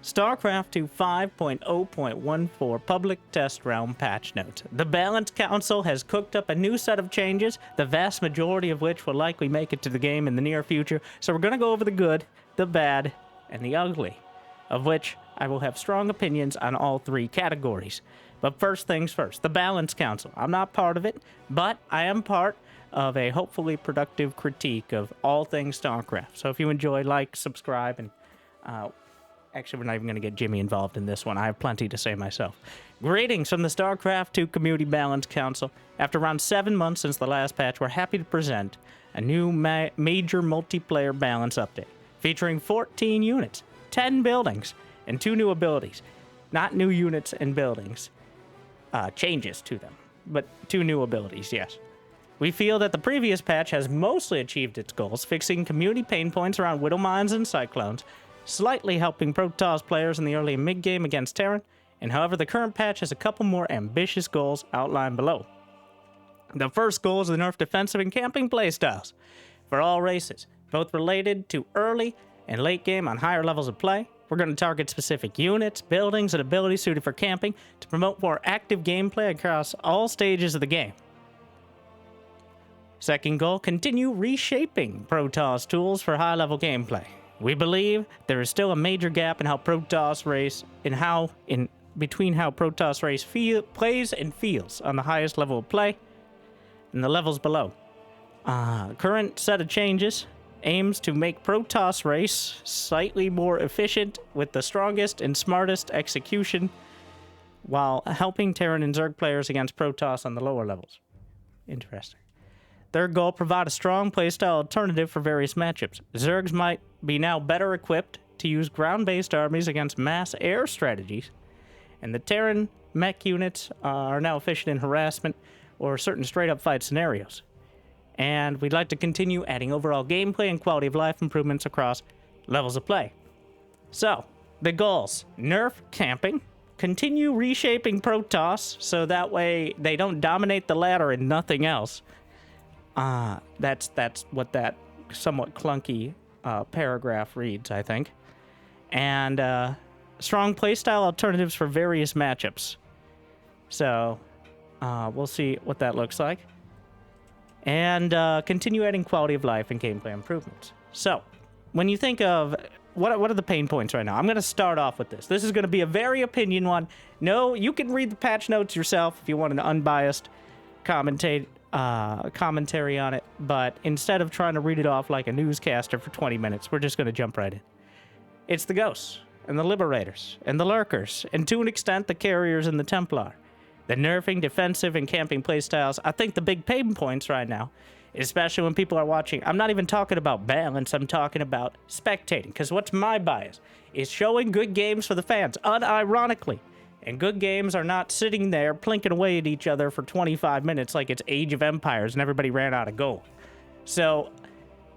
Starcraft to 5.0.14 Public Test Realm Patch Notes. The Balance Council has cooked up a new set of changes, the vast majority of which will likely make it to the game in the near future. So we're going to go over the good, the bad, and the ugly, of which I will have strong opinions on all three categories. But first things first, the Balance Council. I'm not part of it, but I am part of a hopefully productive critique of all things Starcraft. So if you enjoy, like, subscribe, and actually, we're not even going to get Jimmy involved in this one. I have plenty to say myself. Greetings from the Starcraft 2 Community Balance Council. After around 7 months since the last patch, we're happy to present a new major multiplayer balance update featuring 14 units, 10 buildings, and 2 new abilities. Not new units and buildings. Changes to them, but 2 new abilities, yes. We feel that the previous patch has mostly achieved its goals, fixing community pain points around Widow Mines and Cyclones, slightly helping Protoss players in the early and mid-game against Terran, and however the current patch has a couple more ambitious goals outlined below. The first goal is the nerf defensive and camping playstyles for all races, both related to early and late game on higher levels of play. We're going to target specific units, buildings, and abilities suited for camping to promote more active gameplay across all stages of the game. Second goal, continue reshaping Protoss tools for high-level gameplay. We believe there is still a major gap in how Protoss race between how Protoss race plays and feels on the highest level of play and the levels below. Current set of changes aims to make Protoss race slightly more efficient with the strongest and smartest execution while helping Terran and Zerg players against Protoss on the lower levels. Interesting. Third goal, provide a strong playstyle alternative for various matchups. Zergs might be now better equipped to use ground-based armies against mass air strategies, and the Terran mech units are now efficient in harassment or certain straight-up fight scenarios. And we'd like to continue adding overall gameplay and quality of life improvements across levels of play. So, the goals: nerf camping, continue reshaping Protoss so that way they don't dominate the ladder and nothing else. That's what that somewhat clunky paragraph reads, I think. And strong playstyle alternatives for various matchups. So we'll see what that looks like. And continue adding quality of life and gameplay improvements. So when you think of what are the pain points right now, I'm going to start off with this. This is going to be a very opinion one. No, you can read the patch notes yourself if you want an unbiased commentary on it, but instead of trying to read it off like a newscaster for 20 minutes, we're just going to jump right in. It's the Ghosts, and the Liberators, and the Lurkers, and to an extent, the Carriers and the Templar. The nerfing, defensive, and camping playstyles, I think the big pain points right now, especially when people are watching, I'm not even talking about balance, I'm talking about spectating, because what's my bias? Is showing good games for the fans, unironically. And good games are not sitting there plinking away at each other for 25 minutes like it's Age of Empires and everybody ran out of gold. So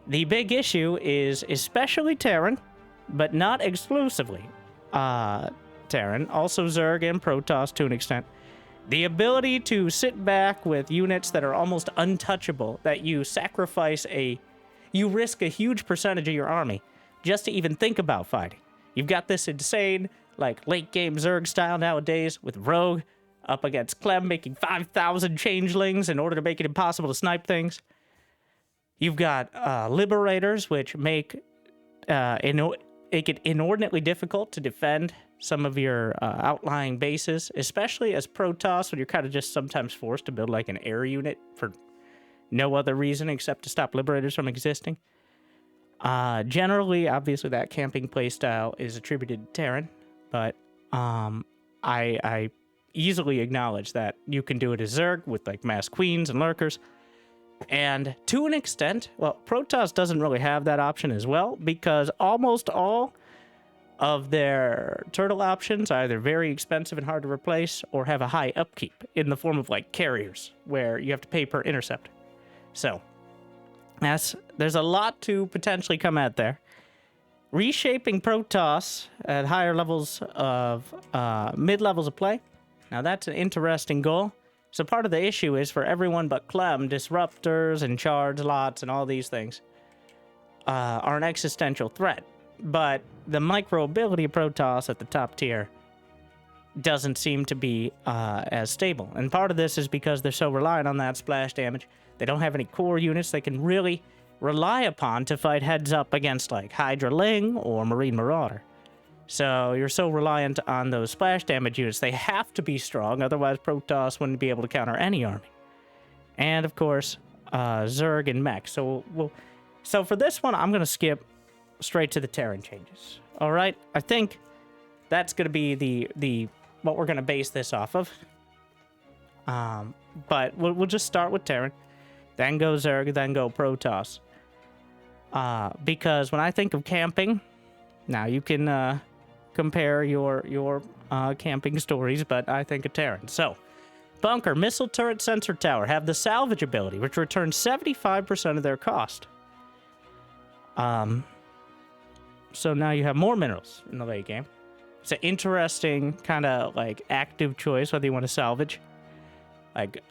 the big issue is especially Terran, but not exclusively Terran, also Zerg and Protoss to an extent. The ability to sit back with units that are almost untouchable, that you risk a huge percentage of your army just to even think about fighting. You've got this insane, like, late-game Zerg style nowadays, with Rogue up against Clem making 5,000 changelings in order to make it impossible to snipe things. You've got Liberators, which make it inordinately difficult to defend some of your outlying bases, especially as Protoss, when you're kind of just sometimes forced to build, like, an air unit for no other reason except to stop Liberators from existing. Generally, obviously, that camping playstyle is attributed to Terran. But I easily acknowledge that you can do it as Zerg with like mass queens and lurkers. And to an extent, well, Protoss doesn't really have that option as well because almost all of their turtle options are either very expensive and hard to replace or have a high upkeep in the form of like carriers where you have to pay per intercept. So there's a lot to potentially come at there. Reshaping Protoss at higher levels of mid-levels of play. Now that's an interesting goal. So part of the issue is for everyone but Clem, disruptors and charge lots and all these things are an existential threat. but the micro ability of Protoss at the top tier doesn't seem to be as stable. And part of this is because they're so reliant on that splash damage. They don't have any core units they can really rely upon to fight heads up against like Hydra Ling or Marine Marauder. So you're so reliant on those splash damage units. They have to be strong, otherwise Protoss wouldn't be able to counter any army. And of course, Zerg and Mech. So so for this one, I'm gonna skip straight to the Terran Changes. All right, I think that's gonna be the what we're gonna base this off of. But we'll just start with Terran, then go Zerg, then go Protoss. Because when I think of camping, now you can compare your camping stories, but I think of Terran. So, Bunker, Missile Turret, Sensor Tower have the salvage ability, which returns 75% of their cost. So now you have more minerals in the late game. It's an interesting kind of like active choice whether you want to salvage like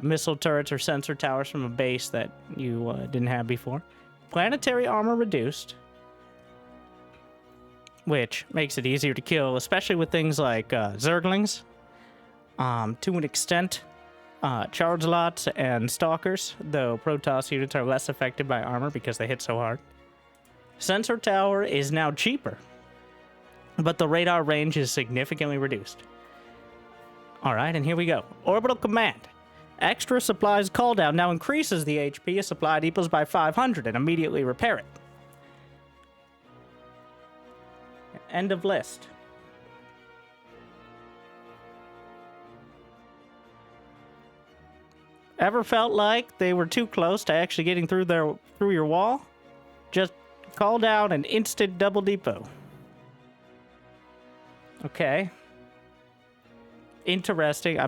missile turrets or sensor towers from a base that you didn't have before. Planetary armor reduced, which makes it easier to kill, especially with things like Zerglings. To an extent, charge lots and stalkers, though Protoss units are less affected by armor because they hit so hard. Sensor tower is now cheaper, but the radar range is significantly reduced. Alright, and here we go. Orbital command. Extra supplies call down now increases the HP a supply equals by 500 and immediately repair it. End of list. Ever felt like they were too close to actually getting through your wall? Just call down an instant double depot. Okay. Interesting. I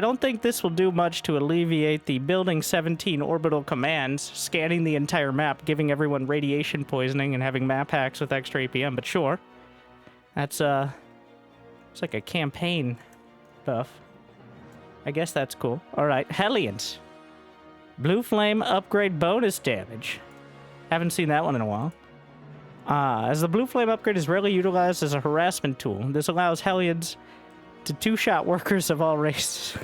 don't think this will do much to alleviate the building 17 orbital commands, scanning the entire map, giving everyone radiation poisoning, and having map hacks with extra APM, but sure. That's, it's like a campaign buff. I guess that's cool. Alright, Hellions. Blue Flame upgrade bonus damage. Haven't seen that one in a while. As the Blue Flame upgrade is rarely utilized as a harassment tool, this allows Hellions to two-shot workers of all races.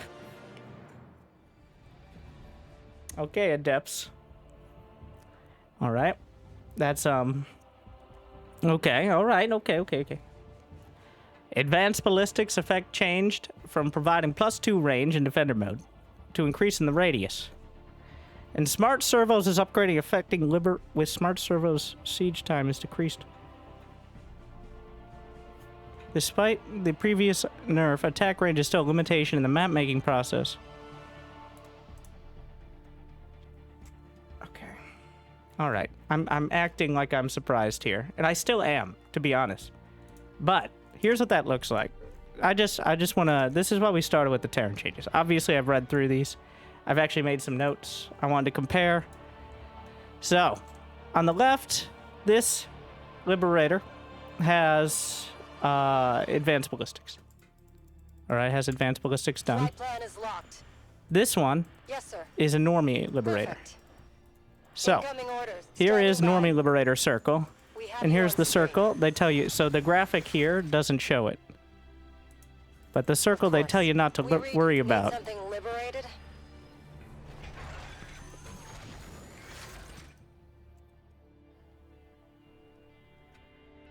Okay, Adepts. Alright. That's, okay, alright, okay. Advanced Ballistics effect changed from providing +2 range in Defender mode to increasing the radius. And Smart Servos is upgrading, affecting with Smart Servos, siege time is decreased. Despite the previous nerf, attack range is still a limitation in the map-making process. Okay. Alright. I'm acting like I'm surprised here. And I still am, to be honest. But, here's what that looks like. I just wanna... This is why we started with the Terran Changes. Obviously, I've read through these. I've actually made some notes I wanted to compare. So, on the left, this Liberator has advanced ballistics. Alright, has advanced ballistics done. Plan is locked. This one is a Normie Liberator. So, here is Normie Liberator circle. And here's the circle. They tell you, so the graphic here doesn't show it. But the circle they tell you not to worry about.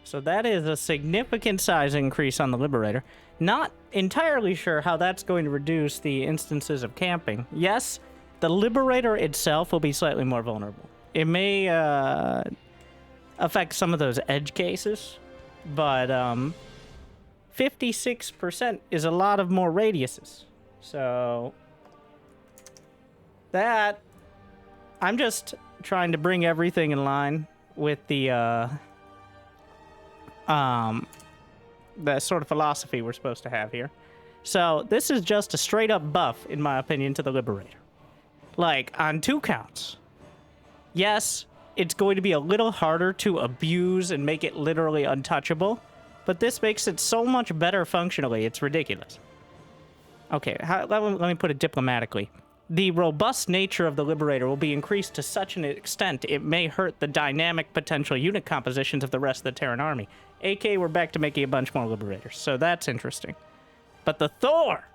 So that is a significant size increase on the Liberator. Not entirely sure how that's going to reduce the instances of camping. Yes, the Liberator itself will be slightly more vulnerable. It may affect some of those edge cases, but 56% is a lot of more radiuses. So that, I'm just trying to bring everything in line with the sort of philosophy we're supposed to have here. So this is just a straight up buff, in my opinion, to the Liberator. Like, on 2 counts. Yes, it's going to be a little harder to abuse and make it literally untouchable, but this makes it so much better functionally, it's ridiculous. Okay, let me put it diplomatically. the robust nature of the Liberator will be increased to such an extent it may hurt the dynamic potential unit compositions of the rest of the Terran army. AK, we're back to making a bunch more Liberators, so that's interesting. But the Thor,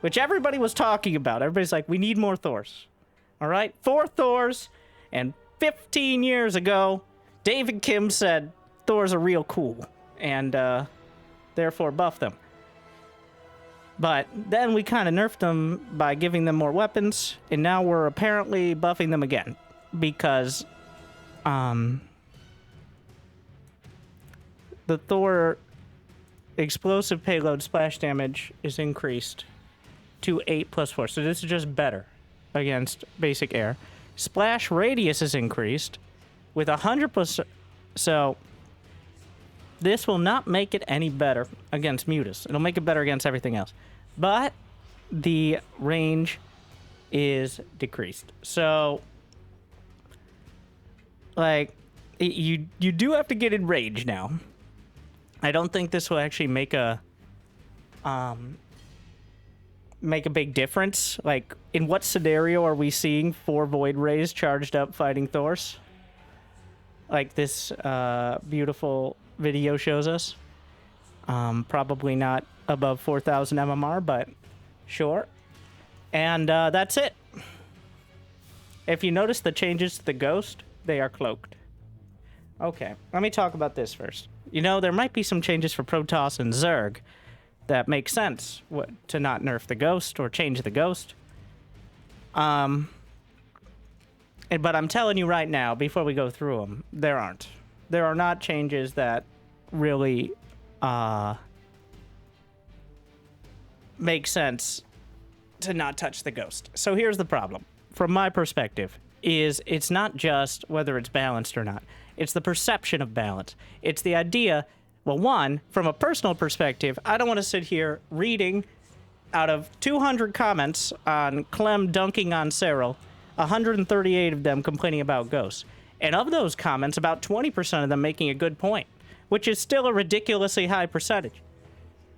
which everybody was talking about, everybody's like, we need more Thors. All right, 4 Thors, and 15 years ago, David Kim said Thors are real cool, and therefore buff them. But then we kind of nerfed them by giving them more weapons, and now we're apparently buffing them again, because the Thor explosive payload splash damage is increased to 8+4, so this is just better against basic air. Splash radius is increased with 100%, so this will not make it any better against Mutas. It'll make it better against everything else. But the range is decreased. So, like, you do have to get in range now. I don't think this will actually make a big difference. Like, in what scenario are we seeing 4 Void Rays charged up fighting Thors? Like this beautiful video shows us. Probably not above 4,000 MMR, but sure. And that's it. If you notice the changes to the Ghost, they are cloaked. Okay, let me talk about this first. You know, there might be some changes for Protoss and Zerg that make sense to not nerf the Ghost or change the Ghost. But I'm telling you right now, before we go through them, there aren't. There are not changes that really make sense to not touch the Ghost. So here's the problem. From my perspective, is it's not just whether it's balanced or not. It's the perception of balance. It's the idea, well, one, from a personal perspective, I don't want to sit here reading out of 200 comments on Clem dunking on Cyril, 138 of them complaining about Ghosts. And of those comments, about 20% of them making a good point, which is still a ridiculously high percentage.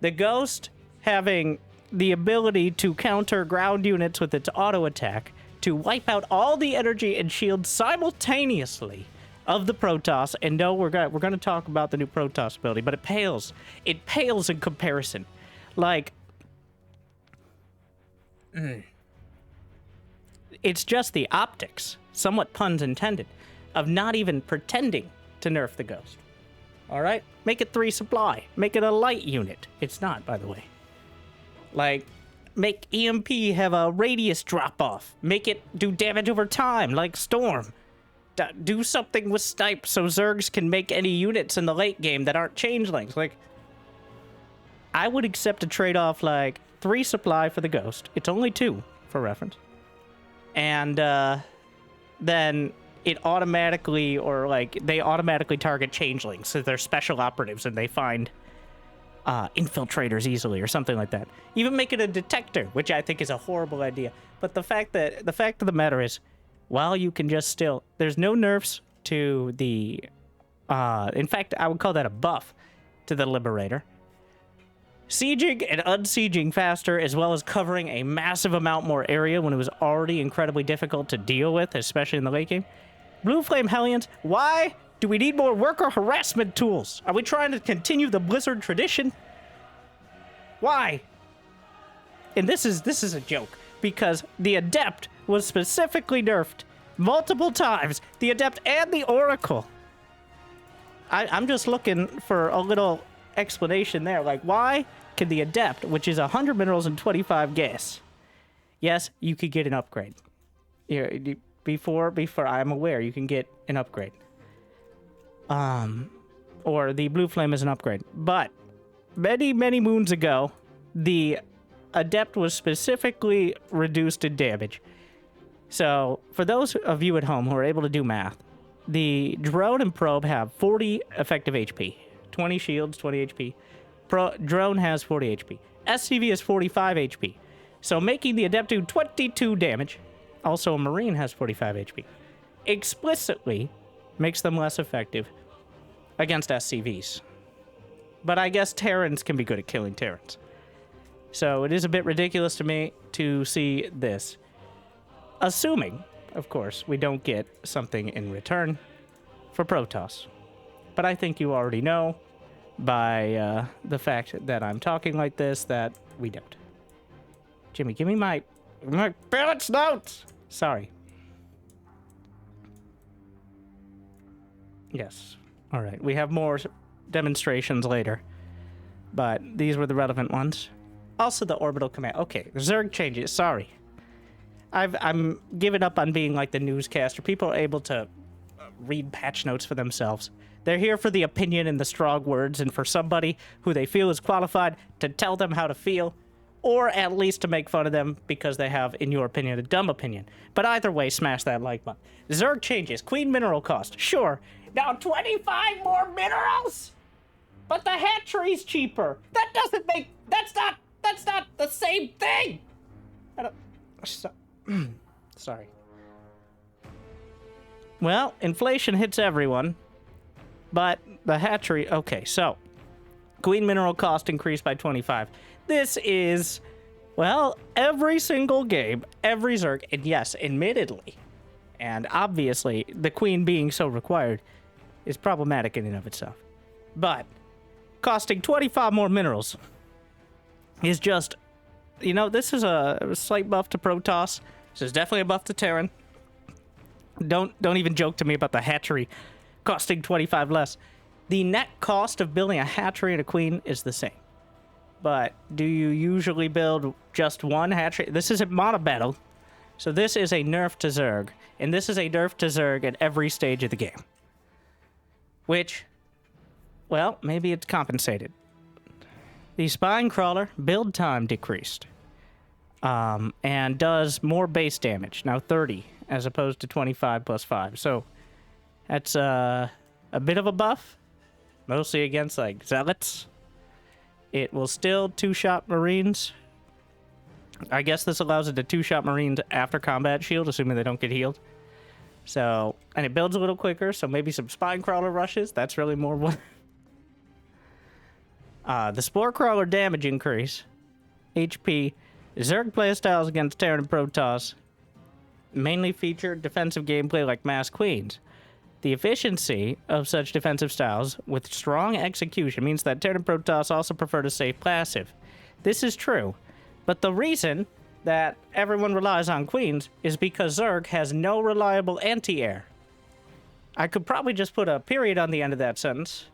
The Ghost having the ability to counter ground units with its auto attack, to wipe out all the energy and shield simultaneously of the Protoss. And no, we're going to talk about the new Protoss ability, but it pales. It pales in comparison. Like, it's just the optics, somewhat puns intended, of not even pretending to nerf the Ghost. All right? Make it 3 supply. Make it a light unit. It's not, by the way. Like, make EMP have a radius drop-off. Make it do damage over time, like Storm. Do something with Snipe so Zergs can make any units in the late game that aren't changelings. Like, I would accept a trade-off like 3 supply for the Ghost. It's only 2, for reference. And then it automatically, or like, they automatically target changelings, so they're special operatives and they find infiltrators easily or something like that. Even make it a detector, which I think is a horrible idea. But the fact of the matter is, while you can just still, there's no nerfs to the, in fact, I would call that a buff to the Liberator. Sieging and unsieging faster, as well as covering a massive amount more area when it was already incredibly difficult to deal with, especially in the late game. Blue Flame Hellions, why do we need more worker harassment tools? Are we trying to continue the Blizzard tradition? Why? And this is a joke, because the Adept was specifically nerfed multiple times. The Adept and the Oracle. I'm just looking for a little explanation there. Like, why can the Adept, which is 100 minerals and 25 gas, yes, you could get an upgrade. Before I'm aware, you can get an upgrade. Or the Blue Flame is an upgrade. But many, many moons ago, the Adept was specifically reduced in damage. So, for those of you at home who are able to do math, the Drone and Probe have 40 effective HP. 20 shields, 20 HP. Drone has 40 HP. SCV has 45 HP. So making the Adept do 22 damage. Also, a Marine has 45 HP. Explicitly makes them less effective against SCVs. But I guess Terrans can be good at killing Terrans. So it is a bit ridiculous to me to see this. Assuming, of course, we don't get something in return for Protoss. But I think you already know by the fact that I'm talking like this that we don't. Jimmy, give me my balance notes! Sorry. Yes. All right. We have more demonstrations later. But these were the relevant ones. Also the orbital command. Okay, Zerg Changes. Sorry. I'm giving up on being like the newscaster. People are able to read patch notes for themselves. They're here for the opinion and the strong words and for somebody who they feel is qualified to tell them how to feel, or at least to make fun of them because they have, in your opinion, a dumb opinion. But either way, smash that like button. Zerg Changes. Queen mineral cost. Sure. Now 25 more minerals? But the hatchery's cheaper. That doesn't make... That's not the same thing! I don't... Sorry. Well, inflation hits everyone. But the hatchery... Okay, so... Queen mineral cost increased by 25. This is... Well, every single game, every Zerg... And yes, admittedly, and obviously, the queen being so required is problematic in and of itself. But... Costing 25 more minerals is just, you know, this is a slight buff to Protoss. This is definitely a buff to Terran. Don't even joke to me about the hatchery costing 25 less. The net cost of building a hatchery and a queen is the same. But do you usually build just one hatchery? This isn't mono battle, so this is a nerf to Zerg, and this is a nerf to Zerg at every stage of the game. Which... Well, maybe it's compensated. The Spine Crawler build time decreased. And does more base damage. Now 30 as opposed to 25 plus 5. So that's a bit of a buff. Mostly against like zealots. It will still two-shot Marines. I guess this allows it to two-shot Marines after combat shield, assuming they don't get healed. So, and it builds a little quicker, so maybe some Spine Crawler rushes. That's really more what... the Spore Crawler damage increase, HP, Zerg playstyles against Terran and Protoss mainly feature defensive gameplay like Mass Queens. The efficiency of such defensive styles with strong execution means that Terran and Protoss also prefer to save passive. This is true, but the reason that everyone relies on Queens is because Zerg has no reliable anti-air. I could probably just put a period on the end of that sentence.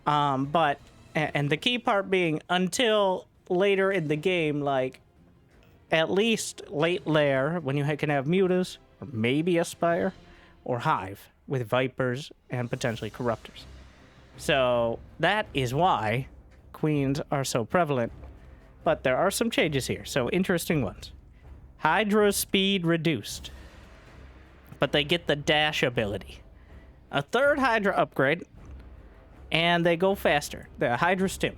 But... And the key part being, until later in the game, like, at least late lair, when you can have mutas, or maybe Aspire, or Hive, with Vipers and potentially Corruptors. So, that is why Queens are so prevalent. But there are some changes here, so interesting ones. Hydra speed reduced, but they get the dash ability. A third Hydra upgrade... And they go faster. The Hydras too.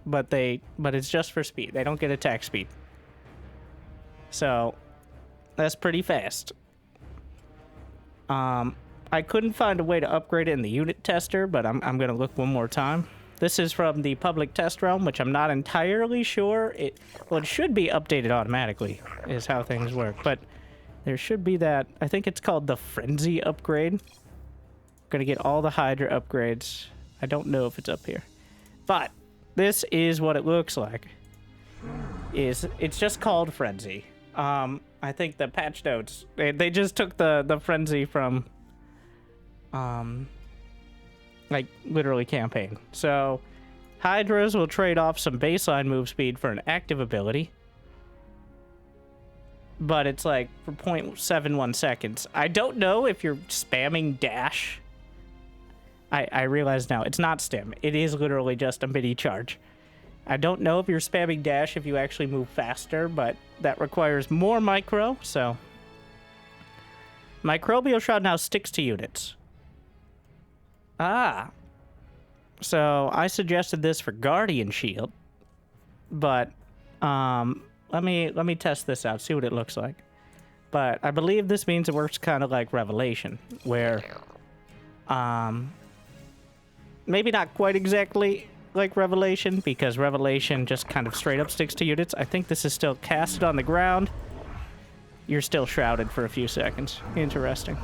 But it's just for speed. They don't get attack speed. So that's pretty fast. I couldn't find a way to upgrade it in the unit tester, but I'm gonna look one more time. This is from the public test realm, which I'm not entirely sure. It should be updated automatically, is how things work. But there should be that. I think it's called the Frenzy upgrade. Gonna get all the Hydra upgrades. I don't know if it's up here. But this is what it looks like. It's just called Frenzy. I think the patch notes, they just took the Frenzy from like literally campaign. So Hydras will trade off some baseline move speed for an active ability. But it's like for 0.71 seconds. I don't know if you're spamming dash. I realize now, it's not stim. It is literally just a mini charge. I don't know if you're spamming dash if you actually move faster, but that requires more micro, so... Microbial Shroud now sticks to units. Ah. So, I suggested this for Guardian Shield, but, let me test this out, see what it looks like. But I believe this means it works kind of like Revelation, where, maybe not quite exactly like Revelation, because Revelation just kind of straight up sticks to units. I think this is still casted on the ground. you're still shrouded for a few seconds. Interesting.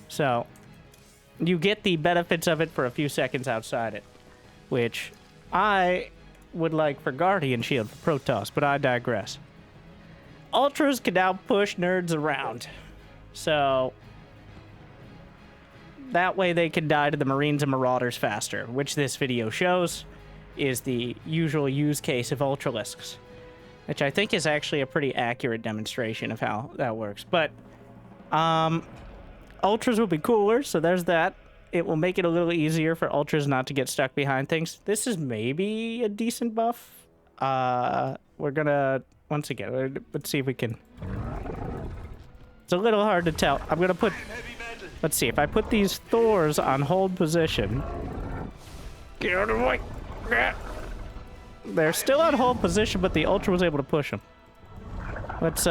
So, you get the benefits of it for a few seconds outside it, which I would like for Guardian Shield for Protoss, but I digress. Ultras can now push nerds around. So, that way they can die to the Marines and Marauders faster, which this video shows is the usual use case of Ultralisks, which I think is actually a pretty accurate demonstration of how that works. But, Ultras will be cooler, so there's that. It will make it a little easier for Ultras not to get stuck behind things. This is maybe a decent buff. We're gonna, once again, let's see if we can... It's a little hard to tell. I'm gonna put... Let's see, if I put these Thors on hold position... Get out of the way! They're still on hold position, but the Ultra was able to push them. Let's,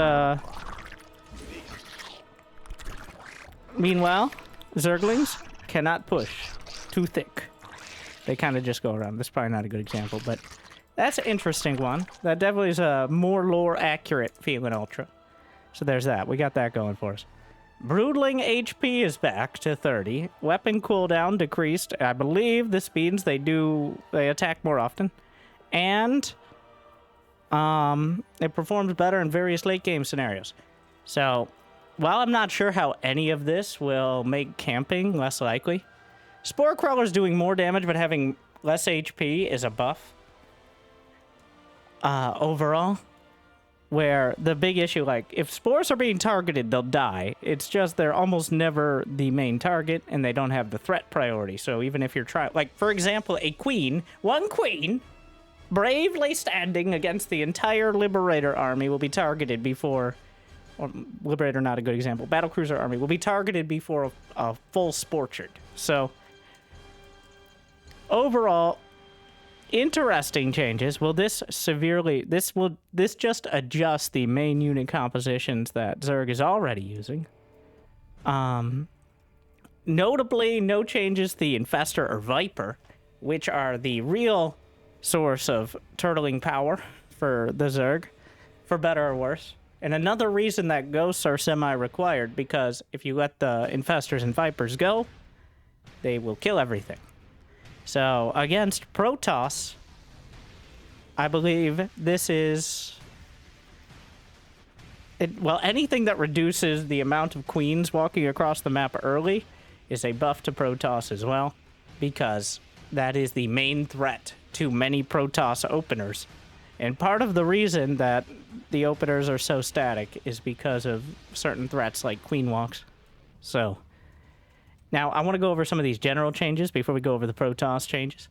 Meanwhile, Zerglings cannot push. Too thick. They kind of just go around. This is probably not a good example, but that's an interesting one. That definitely is a more lore-accurate feeling Ultra. So there's that. We got that going for us. Broodling HP is back to 30. Weapon cooldown decreased. I believe this means they attack more often. And it performs better in various late game scenarios. So, while I'm not sure how any of this will make camping less likely, Spore Crawler's doing more damage but having less HP is a buff. Overall. Where the big issue, like, if spores are being targeted, they'll die. It's just they're almost never the main target, and they don't have the threat priority. So even if you're trying... Like, for example, one queen, bravely standing against the entire Liberator army will be targeted before... Or, Liberator, not a good example. Battlecruiser army will be targeted before a full Sporchard. So, overall... Interesting changes. Will this this just adjust the main unit compositions that Zerg is already using? Notably, no changes to the Infestor or Viper, which are the real source of turtling power for the Zerg, for better or worse. And another reason that ghosts are semi-required, because if you let the Infestors and Vipers go, they will kill everything. So, against Protoss, I believe this is... well, anything that reduces the amount of queens walking across the map early is a buff to Protoss as well, because that is the main threat to many Protoss openers. And part of the reason that the openers are so static is because of certain threats like queen walks. So... Now, I want to go over some of these general changes before we go over the Protoss changes.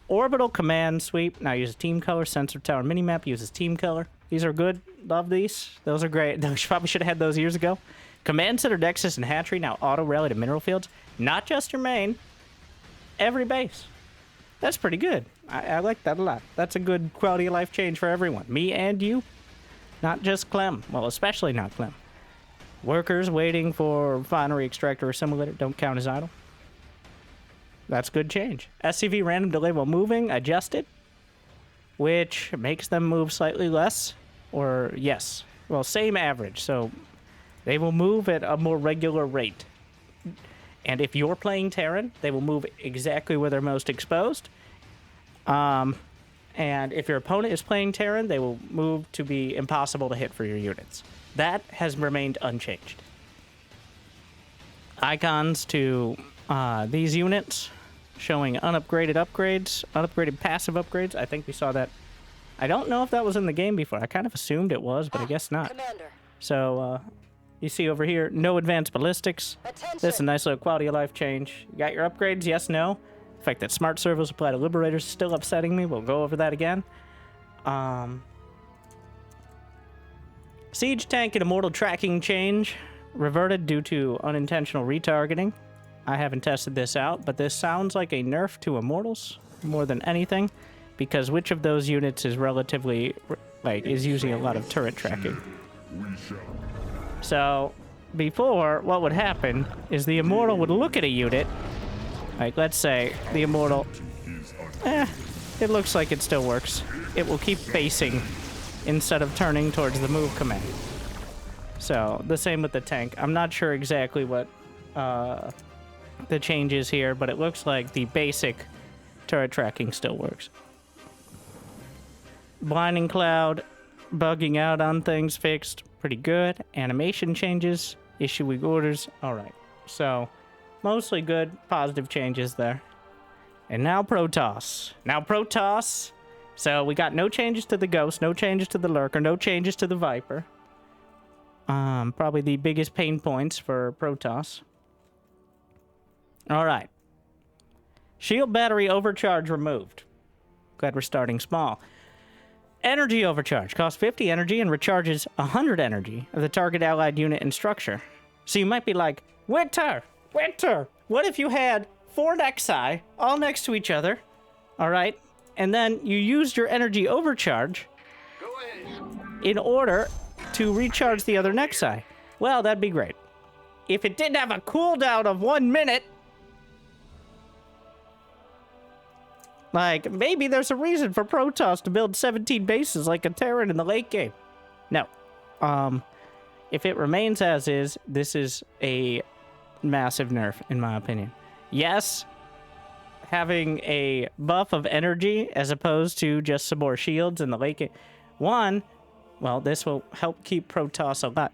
Orbital Command Sweep now uses Team Color. Sensor Tower Minimap uses Team Color. These are good. Love these. Those are great. Probably should have had those years ago. Command Center, Nexus, and Hatchery now auto-rally to mineral fields. Not just your main. Every base. That's pretty good. I like that a lot. That's a good quality of life change for everyone. Me and you. Not just Clem. Well, especially not Clem. Workers waiting for refinery, extractor, or assimilator don't count as idle. That's good change. SCV random delay while moving, adjusted, which makes them move slightly less, or yes, well, same average. So they will move at a more regular rate. And if you're playing Terran, they will move exactly where they're most exposed. And if your opponent is playing Terran, they will move to be impossible to hit for your units. That has remained unchanged. Icons to these units showing unupgraded upgrades, unupgraded passive upgrades. I think we saw that. I don't know if that was in the game before. I kind of assumed it was, but I guess not. Commander. So, you see over here, no advanced ballistics. Attention. That's a nice little quality of life change. You got your upgrades? Yes, no. The fact that smart servos apply to Liberators is still upsetting me. We'll go over that again. Siege Tank and Immortal Tracking change reverted due to unintentional retargeting. I haven't tested this out, but this sounds like a nerf to Immortals more than anything, because which of those units is relatively, is using a lot of turret tracking? So, before, what would happen is the Immortal would look at a unit, like, let's say, the Immortal, it looks like it still works. It will keep facing instead of turning towards the move command. So, the same with the tank. I'm not sure exactly what the change is here, but it looks like the basic turret tracking still works. Blinding cloud, bugging out on things fixed, pretty good. Animation changes, issuing orders, alright. So, mostly good, positive changes there. And now Protoss. So we got no changes to the Ghost, no changes to the Lurker, no changes to the Viper. Probably the biggest pain points for Protoss. Alright. Shield battery overcharge removed. Glad we're starting small. Energy overcharge. Costs 50 energy and recharges 100 energy of the target allied unit and structure. So you might be like, Winter! What if you had 4 Nexi all next to each other? Alright. And then you used your energy overcharge in order to recharge the other Nexi. Well, that'd be great. If it didn't have a cooldown of 1 minute, like, maybe there's a reason for Protoss to build 17 bases like a Terran in the late game. No. If it remains as is, this is a massive nerf, in my opinion. Yes, having a buff of energy as opposed to just some more shields in the late game. One, well, this will help keep Protoss alive.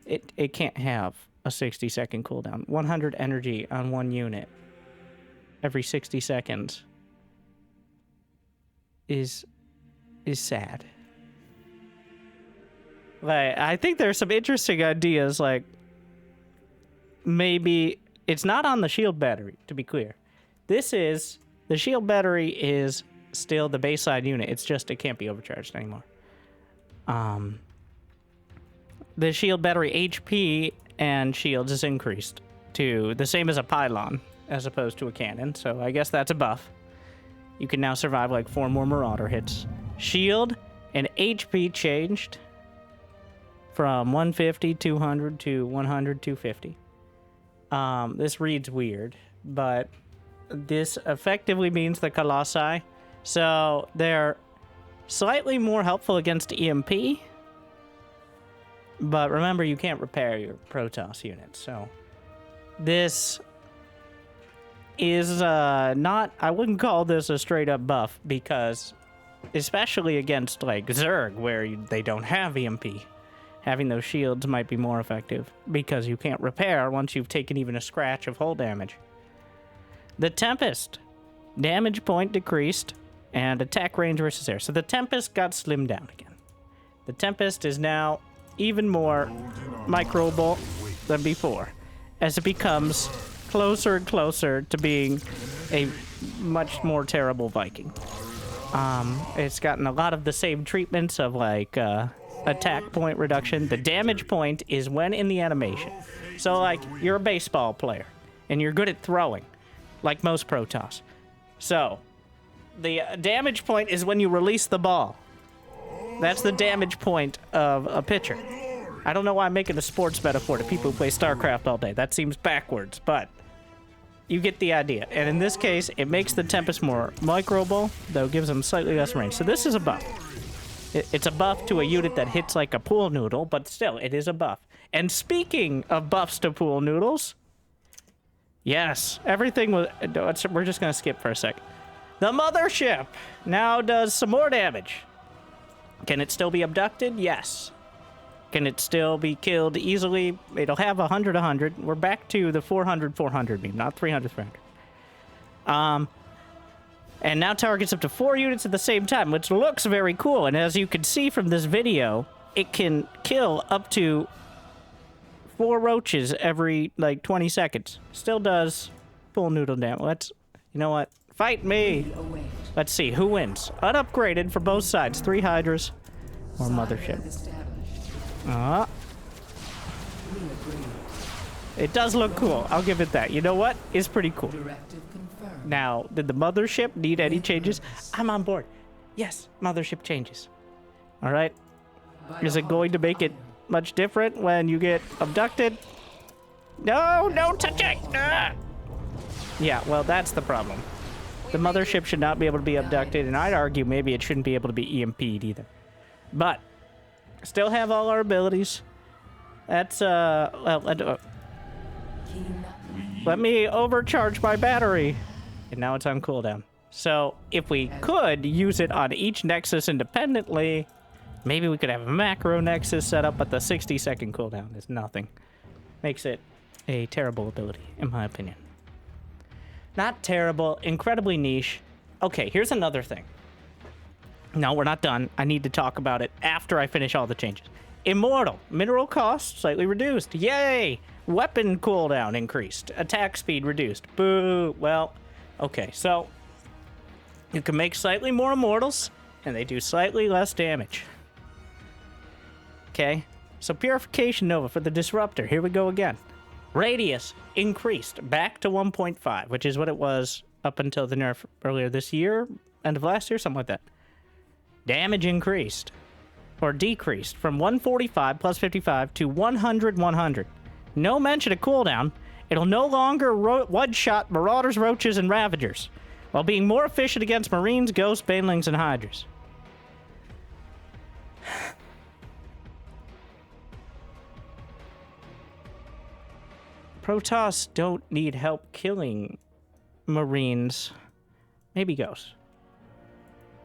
It can't have a 60-second cooldown. 100 energy on one unit every 60 seconds is sad. Like, I think there's some interesting ideas, like maybe it's not on the shield battery, to be clear. The shield battery is still the baseline unit. It's just it can't be overcharged anymore. The shield battery HP and shields is increased to the same as a pylon as opposed to a cannon. So I guess that's a buff. You can now survive like 4 more Marauder hits. Shield and HP changed from 150, 200 to 100, 250. This reads weird, but this effectively means the Colossi. So they're slightly more helpful against EMP. But remember, you can't repair your Protoss units. So this is not, I wouldn't call this a straight up buff, because especially against like Zerg, where they don't have EMP, having those shields might be more effective because you can't repair once you've taken even a scratch of hull damage. The Tempest, damage point decreased and attack range versus air. So the Tempest got slimmed down again. The Tempest is now even more microable than before, as it becomes closer and closer to being a much more terrible Viking. It's gotten a lot of the same treatments of like attack point reduction. The damage point is when in the animation. So like you're a baseball player and you're good at throwing, like most Protoss. So the damage point is when you release the ball. That's the damage point of a pitcher. I don't know why I'm making a sports metaphor to people who play Starcraft all day. That seems backwards, but you get the idea. And in this case, it makes the Tempest more microable, though gives them slightly less range. So this is a buff. It's a buff to a unit that hits like a pool noodle, but still, it is a buff. And speaking of buffs to pool noodles, yes, everything was... We're just going to skip for a sec. The Mothership now does some more damage. Can it still be abducted? Yes. Can it still be killed easily? It'll have 100. We're back to the 400 meme, not 300. And now targets up to 4 units at the same time, which looks very cool. And as you can see from this video, it can kill up to 4 roaches every like 20 seconds. Still does full noodle damage. You know what? Fight me. Let's see who wins. Unupgraded for both sides. 3 Hydras or Mothership. It does look cool. I'll give it that. You know what? It's pretty cool. Now, did the Mothership need any changes? I'm on board. Yes, Mothership changes. All right. Is it going to make it much different when you get abducted? No, don't touch it. Ah! Yeah, well, that's the problem. The Mothership should not be able to be abducted, and I'd argue maybe it shouldn't be able to be EMP'd either. But Still have all our abilities. That's, well, let me overcharge my battery. And now it's on cooldown. So, if we could use it on each Nexus independently, maybe we could have a macro Nexus set up, but the 60-second cooldown is nothing. Makes it a terrible ability, in my opinion. Not terrible, incredibly niche. Okay, here's another thing. No, we're not done. I need to talk about it after I finish all the changes. Immortal. Mineral cost slightly reduced. Yay! Weapon cooldown increased. Attack speed reduced. Boo! Well, okay, so you can make slightly more immortals, and they do slightly less damage. Okay, so Purification Nova for the Disruptor. Here we go again. Radius increased back to 1.5, which is what it was up until the nerf earlier this year, end of last year, something like that. Damage increased, or decreased, from 145 plus 55 to 100, 100. No mention of cooldown. It'll no longer one-shot Marauders, Roaches, and Ravagers, while being more efficient against Marines, Ghosts, Banelings, and Hydras. Protoss don't need help killing Marines. Maybe Ghosts.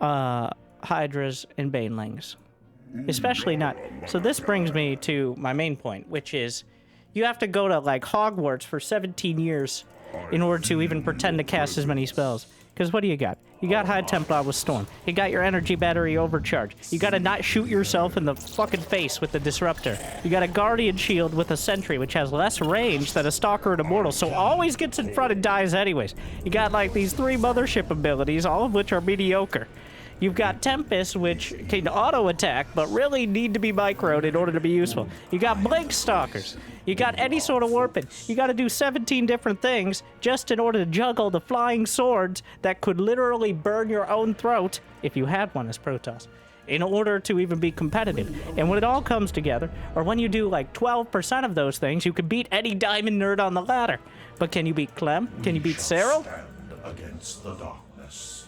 Hydras and Banelings. Especially not. So this brings me to my main point, which is you have to go to like Hogwarts for 17 years in order to even pretend to cast as many spells. Because what do you got? You got High Templar with Storm. You got your energy battery overcharged. You gotta not shoot yourself in the fucking face with the Disruptor. You got a Guardian Shield with a Sentry, which has less range than a Stalker and Immortal, so always gets in front and dies anyways. You got like these 3 Mothership abilities, all of which are mediocre. You've got Tempest, which can auto-attack, but really need to be microed in order to be useful. You got Blink Stalkers. You got any sort of warping. You gotta do 17 different things just in order to juggle the flying swords that could literally burn your own throat, if you had one as Protoss, in order to even be competitive. And when it all comes together, or when you do like 12% of those things, you can beat any diamond nerd on the ladder. But can you beat Clem? Can you beat Cyril? Stand against the darkness.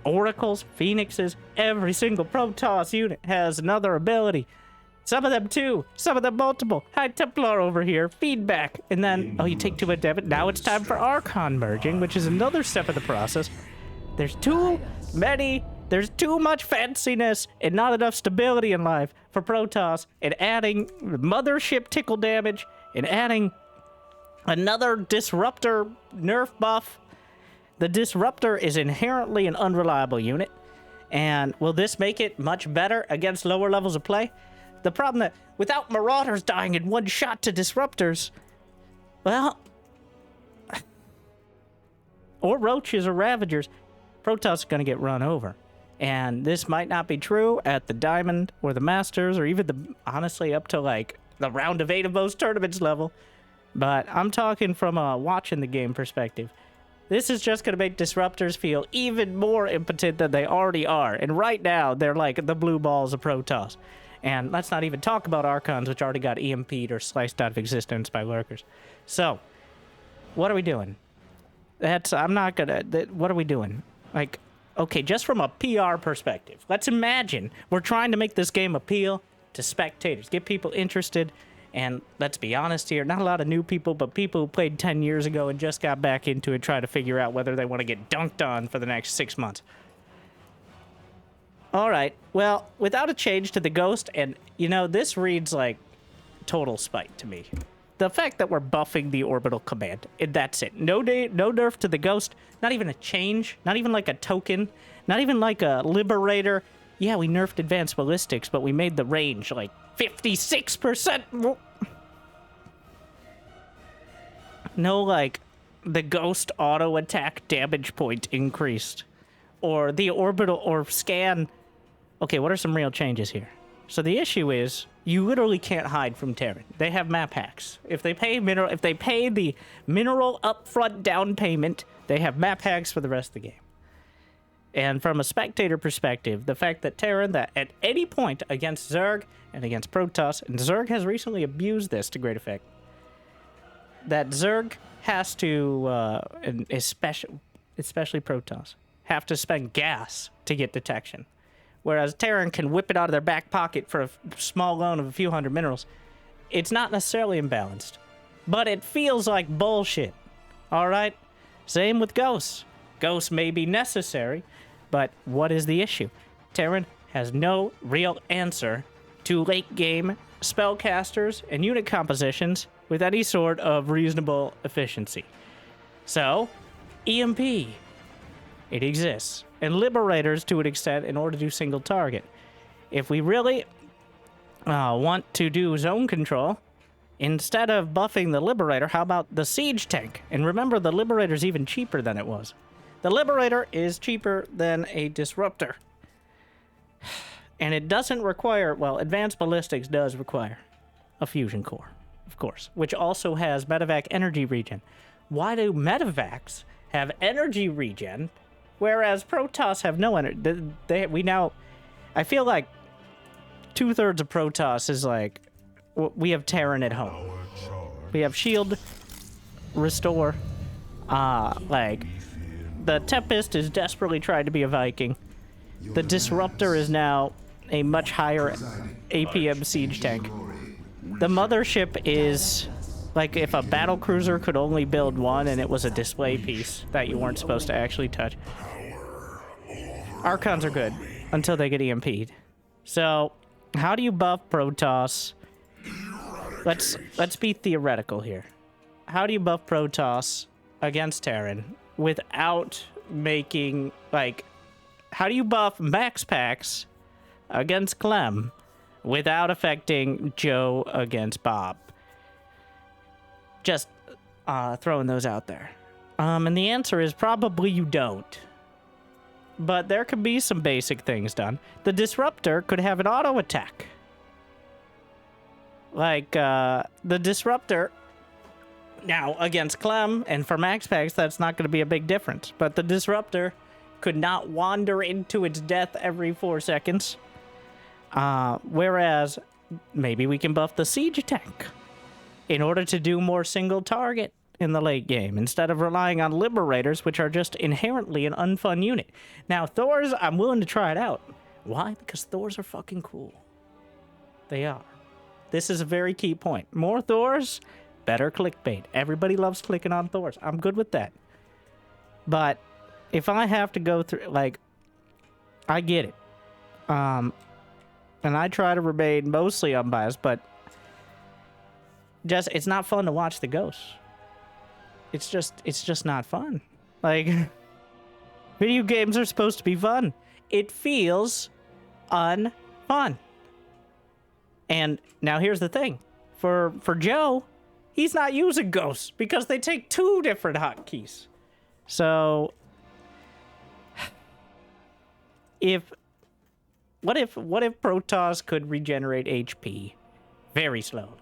Oracles, Phoenixes, every single Protoss unit has another ability. Some of them 2, some of them multiple. High Templar over here, feedback. And then, oh, you take 2 at Debit. Now it's time for Archon merging, which is another step of the process. There's too many, there's too much fanciness and not enough stability in life for Protoss. And adding Mothership tickle damage and adding another Disruptor nerf buff. The Disruptor is inherently an unreliable unit, and will this make it much better against lower levels of play? The problem that without Marauders dying in one shot to Disruptors, well, or Roaches or Ravagers, Protoss is going to get run over. And this might not be true at the Diamond or the Masters, or even the, honestly, up to like the round of 8 of most tournaments level. But I'm talking from a watching the game perspective. This is just going to make Disruptors feel even more impotent than they already are. And right now, they're like the blue balls of Protoss. And let's not even talk about Archons, which already got EMP'd or sliced out of existence by lurkers. So, what are we doing? I'm not going to... What are we doing? Like, okay, just from a PR perspective, let's imagine we're trying to make this game appeal to spectators, get people interested. And let's be honest here, not a lot of new people, but people who played 10 years ago and just got back into it, try to figure out whether they want to get dunked on for the next 6 months. All right, well, without a change to the Ghost, and, you know, this reads like total spite to me. The fact that we're buffing the Orbital Command, and that's it. No nerf to the Ghost, not even a change, not even like a token, not even like a Liberator. Yeah, we nerfed Advanced Ballistics, but we made the range like 56% more. No, like, the Ghost auto attack damage point increased. Or the orbital or scan. Okay, what are some real changes here? So the issue is, you literally can't hide from Terran. They have map hacks. If they pay the mineral upfront down payment, they have map hacks for the rest of the game. And from a spectator perspective, the fact that Terran, that at any point against Zerg and against Protoss, and Zerg has recently abused this to great effect, that Zerg has to, especially Protoss, have to spend gas to get detection. whereas Terran can whip it out of their back pocket for a small loan of a few hundred minerals. It's not necessarily imbalanced, but it feels like bullshit. All right? Same with Ghosts. Ghosts may be necessary, but what is the issue? Terran has no real answer to late game spellcasters and unit compositions with any sort of reasonable efficiency. So, EMP, it exists. And Liberators to an extent in order to do single target. If we really want to do zone control, instead of buffing the Liberator, how about the Siege Tank? And remember, the Liberator's even cheaper than it was. The Liberator is cheaper than a Disruptor. And it doesn't require, well, Advanced Ballistics does require a Fusion Core, of course, which also has Medevac energy regen. Why do Medevacs have energy regen, whereas Protoss have no energy? I feel like 2/3 of Protoss is like, we have Terran at home. We have Shield, Restore, like, the Tempest is desperately trying to be a Viking. The Disruptor is now a much higher APM siege tank. The Mothership is like if a battle cruiser could only build one and it was a display piece that you weren't supposed to actually touch. Archons are good until they get EMP'd. So, how do you buff Protoss? Let's be theoretical here. How do you buff Protoss against Terran without making, like, how do you buff Max Packs against Clem without affecting Joe against Bob? Just throwing those out there. And the answer is probably you don't. But there could be some basic things done. The Disruptor could have an auto attack. Like, the Disruptor, now against Clem and for Max Packs, that's not going to be a big difference. But the Disruptor could not wander into its death every 4 seconds. Whereas, maybe we can buff the Siege Tank in order to do more single target in the late game, instead of relying on Liberators, which are just inherently an unfun unit. Now, Thors, I'm willing to try it out. Why? Because Thors are fucking cool. They are. This is a very key point. More Thors, better clickbait. Everybody loves clicking on Thors. I'm good with that. But if I have to go through, like, I get it. And I try to remain mostly unbiased, but it's not fun to watch the ghosts. It's just not fun. Like, video games are supposed to be fun. It feels unfun. And now here's the thing. For Joe, he's not using ghosts because they take 2 different hotkeys. So, what if Protoss could regenerate HP very slowly?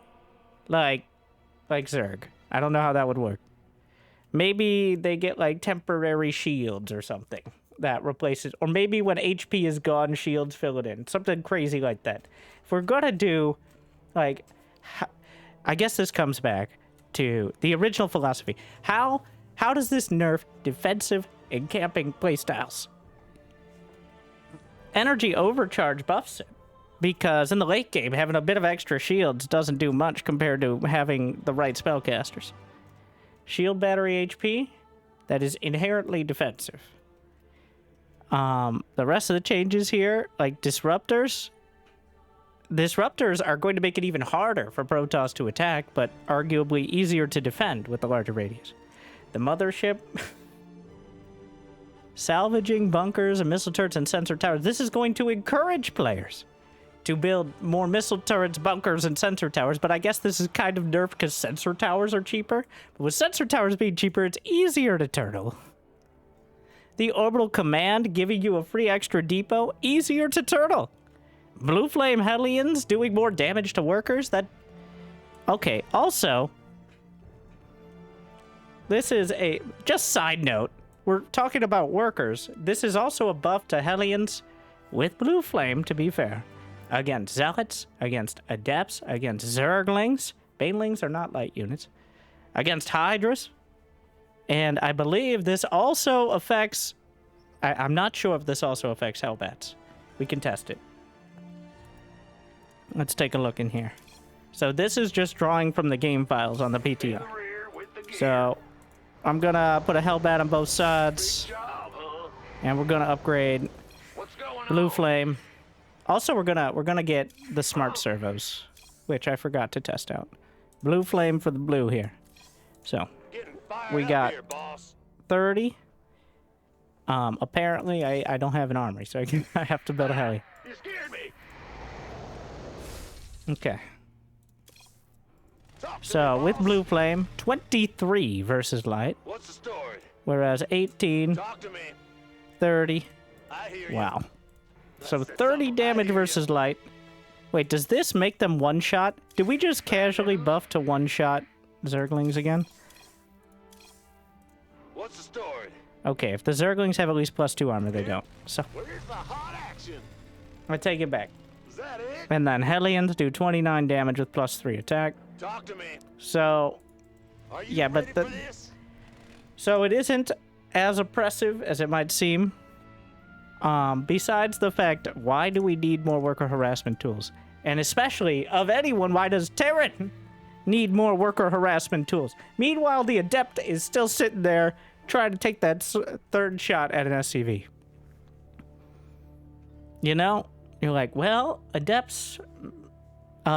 Like Zerg. I don't know how that would work. Maybe they get like temporary shields or something that replaces, or maybe when HP is gone, shields fill it in. Something crazy like that. If we're gonna do, like, I guess this comes back to the original philosophy. How does this nerf defensive and camping playstyles? Energy overcharge buffs it, because in the late game, having a bit of extra shields doesn't do much compared to having the right spellcasters. Shield battery HP, that is inherently defensive. The rest of the changes here, like Disruptors are going to make it even harder for Protoss to attack, but arguably easier to defend with the larger radius. The Mothership, salvaging bunkers and missile turrets and sensor towers. This is going to encourage players to build more missile turrets, bunkers, and sensor towers, but I guess this is kind of nerfed because sensor towers are cheaper. But with sensor towers being cheaper, it's easier to turtle. The Orbital Command giving you a free extra depot, easier to turtle. Blue Flame Hellions doing more damage to workers, that... Okay, also, this is a... Just side note, we're talking about workers. This is also a buff to Hellions with Blue Flame, to be fair. Against Zealots, against Adepts, against Zerglings. Banelings are not light units. Against Hydras. And I believe this also affects... I'm not sure if this also affects Hellbats. We can test it. Let's take a look in here. So this is just drawing from the game files on the PTR. So I'm gonna put a Hellbat on both sides. And we're gonna upgrade Blue Flame. Also, we're gonna get the smart servos, which I forgot to test out. Blue Flame for the blue here. So we got 30. Apparently I don't have an armory, so I have to build a heli. You scared me. Okay. So with Blue Flame, 23 versus light, What's the story? whereas 18, Talk to me. 30. I hear you. Wow. So 30 damage versus light. Wait, does this make them one-shot? Did we just casually buff to one-shot Zerglings again? What's the story? Okay, if the Zerglings have at least +2 armor, they don't. So Where's the hot action? I take it back. Is that it? And then Hellions do 29 damage with +3 attack. Talk to me. So Are you yeah, but ready the for this? so it isn't as oppressive as it might seem. Besides the fact, why do we need more worker harassment tools? And especially, of anyone, why does Terran need more worker harassment tools? Meanwhile, the Adept is still sitting there trying to take that third shot at an SCV. You know, you're like, well, Adepts,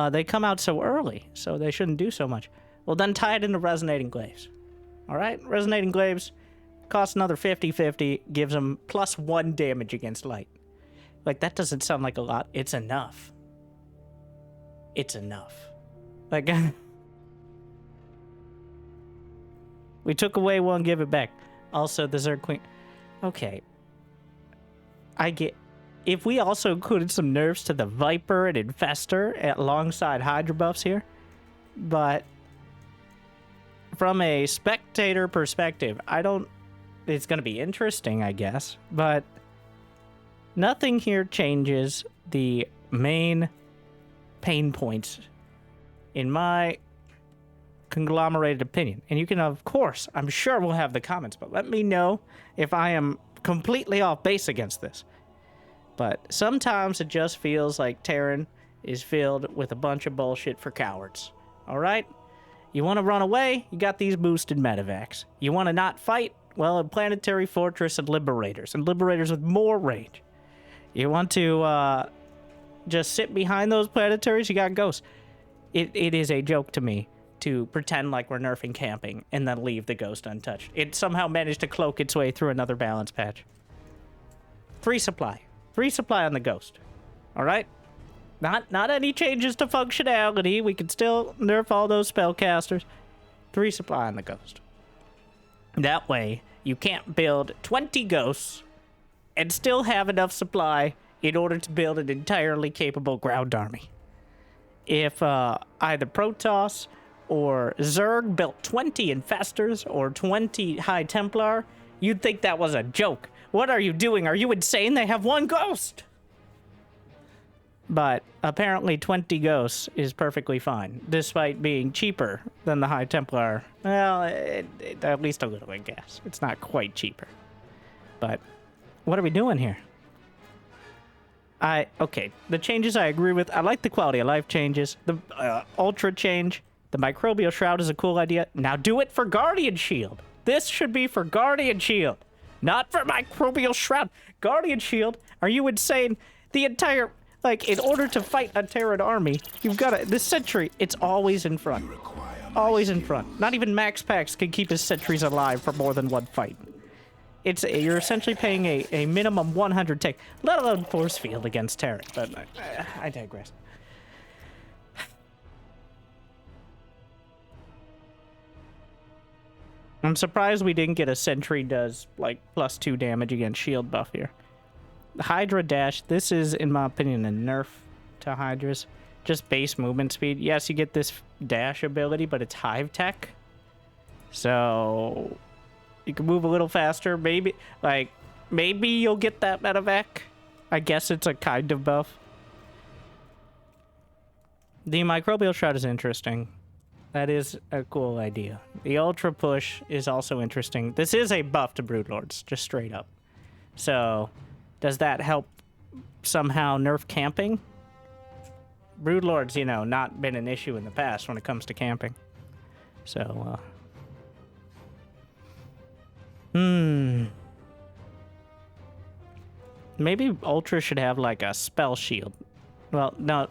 they come out so early, so they shouldn't do so much. Well, then tie it into Resonating Glaives. All right? Resonating Glaives costs another 50/50, gives them +1 damage against light. Like, that doesn't sound like a lot. It's enough. It's enough. Like, we took away one, give it back. Also, the Zerg Queen. Okay. I get... If we also included some nerfs to the Viper and Infestor alongside Hydra buffs here, but from a spectator perspective, I don't... It's going to be interesting, I guess, but nothing here changes the main pain points in my conglomerated opinion. And you can, of course, I'm sure we'll have the comments, but let me know if I am completely off base against this. But sometimes it just feels like Terran is filled with a bunch of bullshit for cowards. All right? You want to run away? You got these boosted medevacs. You want to not fight? Well, a Planetary Fortress and Liberators with more range. You want to just sit behind those planetaries? You got Ghosts. It is a joke to me to pretend like we're nerfing camping and then leave the Ghost untouched. It somehow managed to cloak its way through another balance patch. 3 supply. 3 supply on the Ghost. All right? Not any changes to functionality. We can still nerf all those spellcasters. 3 supply on the Ghost. That way, you can't build 20 Ghosts and still have enough supply in order to build an entirely capable ground army. If either Protoss or Zerg built 20 Infestors or 20 High Templar, you'd think that was a joke. What are you doing? Are you insane? They have 1 Ghost! But apparently 20 Ghosts is perfectly fine, despite being cheaper than the High Templar. Well, at least a little, I guess. It's not quite cheaper. But what are we doing here? Okay, the changes I agree with. I like the quality of life changes. The Ultra change. The Microbial Shroud is a cool idea. Now do it for Guardian Shield. This should be for Guardian Shield, not for Microbial Shroud. Guardian Shield? Are you insane? The entire... Like, in order to fight a Terran army, you've got to... This sentry, it's always in front. Always in front. Not even Max Pax can keep his sentries alive for more than 1 fight. You're essentially paying a minimum 100 take, let alone force field against Terran. But I digress. I'm surprised we didn't get a sentry does, like, +2 damage against shield buff here. Hydra Dash, this is, in my opinion, a nerf to Hydras. Just base movement speed. Yes, you get this dash ability, but it's Hive Tech. So you can move a little faster. Maybe you'll get that medevac. I guess it's a kind of buff. The Microbial Shroud is interesting. That is a cool idea. The Ultra Push is also interesting. This is a buff to Broodlords, just straight up. So... does that help somehow nerf camping. Broodlord's, you know, not been an issue in the past when it comes to camping. So, maybe Ultra should have like a spell shield. Well, no.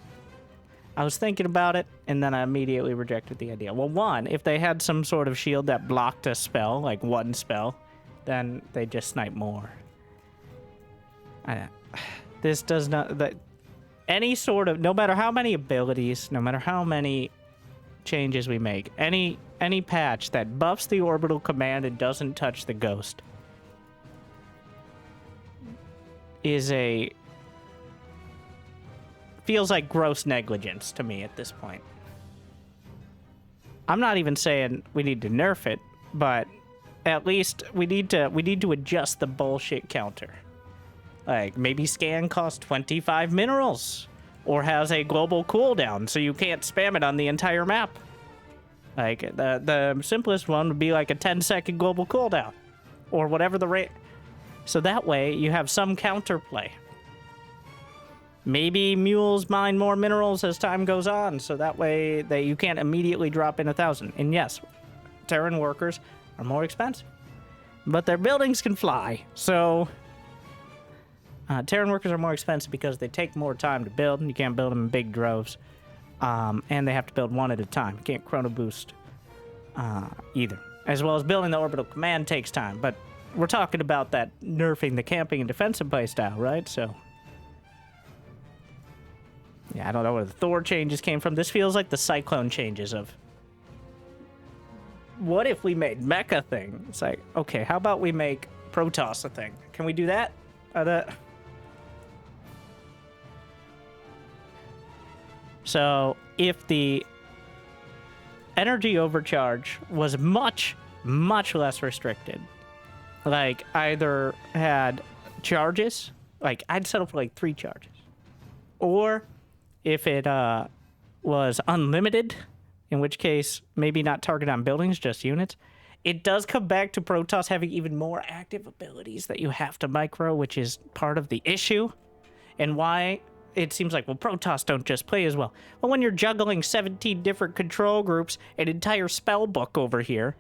I was thinking about it, and then I immediately rejected the idea. Well, one, if they had some sort of shield that blocked a spell, like one spell, then they just snipe more. This does not... Any sort of... No matter how many abilities, no matter how many changes we make, any patch that buffs the orbital command and doesn't touch the ghost is a... feels like gross negligence to me at this point. I'm not even saying we need to nerf it, but at least we need to adjust the bullshit counter. Like, maybe scan costs 25 minerals, or has a global cooldown, so you can't spam it on the entire map. Like, the simplest one would be like a 10-second global cooldown, or whatever the rate. So that way, you have some counterplay. Maybe mules mine more minerals as time goes on, so that way you can't immediately drop in 1,000. And yes, Terran workers are more expensive, but their buildings can fly, so... Terran workers are more expensive because they take more time to build, and you can't build them in big droves. And they have to build one at a time. You can't chrono boost either. As well as building the orbital command takes time. But we're talking about that nerfing the camping and defensive playstyle, right? So, yeah, I don't know where the Thor changes came from. This feels like the Cyclone changes of... What if we made Mech a thing? It's like, okay, how about we make Protoss a thing? Can we do that? So, if the energy overcharge was much, much less restricted, like either had charges, like I'd settle for like 3 charges, or if it was unlimited, in which case maybe not target on buildings, just units. It does come back to Protoss having even more active abilities that you have to micro, which is part of the issue, and why it seems like, well, Protoss don't just play as well. Well, when you're juggling 17 different control groups, an entire spell book over here,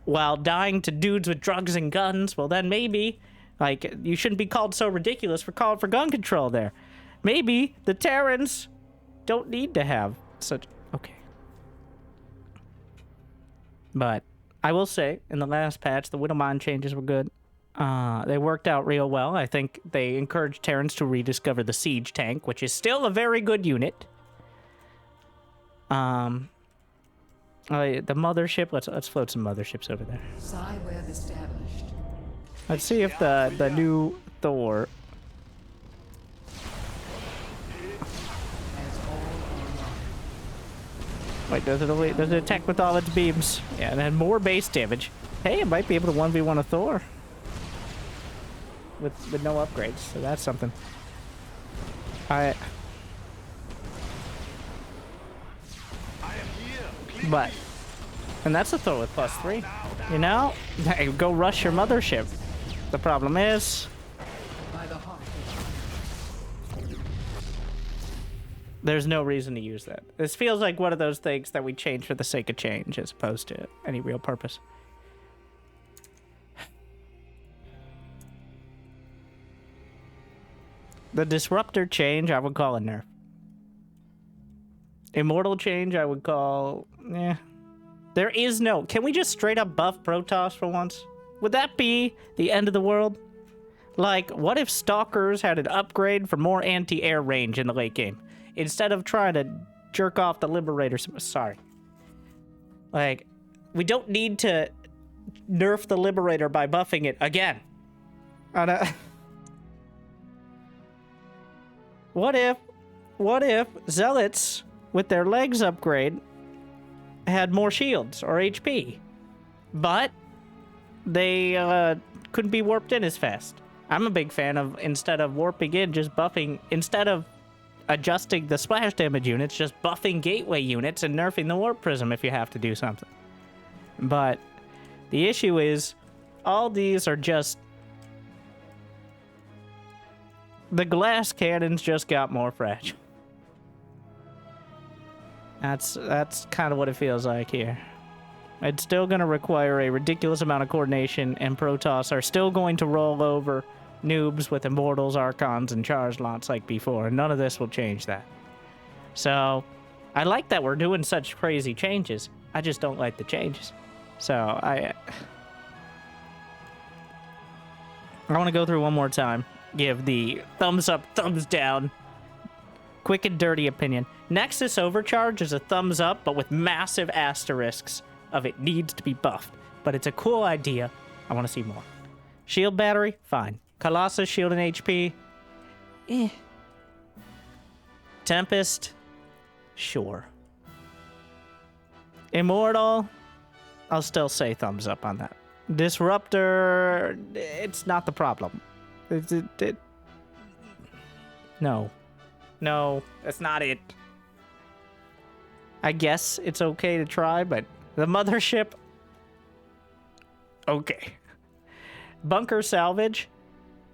while dying to dudes with drugs and guns, well, then maybe, like, you shouldn't be called so ridiculous for calling for gun control there. Maybe the Terrans don't need to have such... Okay. But I will say, in the last patch, the Widowmine changes were good. They worked out real well. I think they encouraged Terrans to rediscover the siege tank, which is still a very good unit. The mothership. Let's float some motherships over there. Web established. Let's see if the new Thor. Wait, does it attack with all its beams? Yeah, and then more base damage. Hey, it might be able to 1v1 a Thor. With no upgrades, so that's something. But and that's a Thor with +3. You know, hey, go rush your mothership. The problem is there's no reason to use that. This feels like one of those things that we change for the sake of change, as opposed to any real purpose. The Disruptor change, I would call a nerf. Immortal change, I would call... eh. There is no... Can we just straight up buff Protoss for once? Would that be the end of the world? Like, what if Stalkers had an upgrade for more anti-air range in the late game? Instead of trying to jerk off the Liberators... Sorry. Like, we don't need to nerf the Liberator by buffing it again. What if Zealots, with their legs upgrade, had more shields or HP, but they couldn't be warped in as fast? I'm a big fan of, instead of warping in, just buffing, instead of adjusting the splash damage units, just buffing gateway units and nerfing the warp prism if you have to do something. But the issue is, all these are just The glass cannons just got more fragile. That's kind of what it feels like here. It's still going to require a ridiculous amount of coordination, and Protoss are still going to roll over noobs with Immortals, Archons, and Charge lots like before, and none of this will change that. So, I like that we're doing such crazy changes. I just don't like the changes. So, I want to go through one more time. Give the thumbs up, thumbs down, quick and dirty opinion. Nexus Overcharge is a thumbs up, but with massive asterisks of it needs to be buffed. But it's a cool idea. I want to see more. Shield battery, fine. Colossus, shield and HP, eh. Tempest, sure. Immortal, I'll still say thumbs up on that. Disruptor, it's not the problem. No. No, that's not it. I guess it's okay to try, but the mothership, okay. Bunker salvage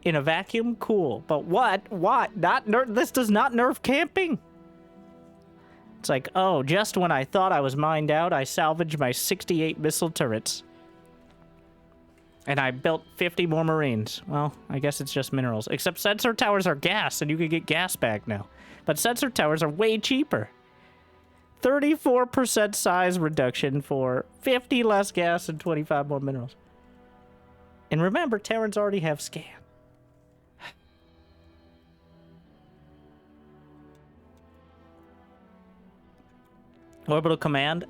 in a vacuum, cool. But what? Not this does not nerf camping. It's like, oh, just when I thought I was mined out, I salvaged my 68 missile turrets. And I built 50 more Marines. Well, I guess it's just minerals. Except sensor towers are gas, and you can get gas back now. But sensor towers are way cheaper. 34% size reduction for 50 less gas and 25 more minerals. And remember, Terrans already have scan. Orbital command.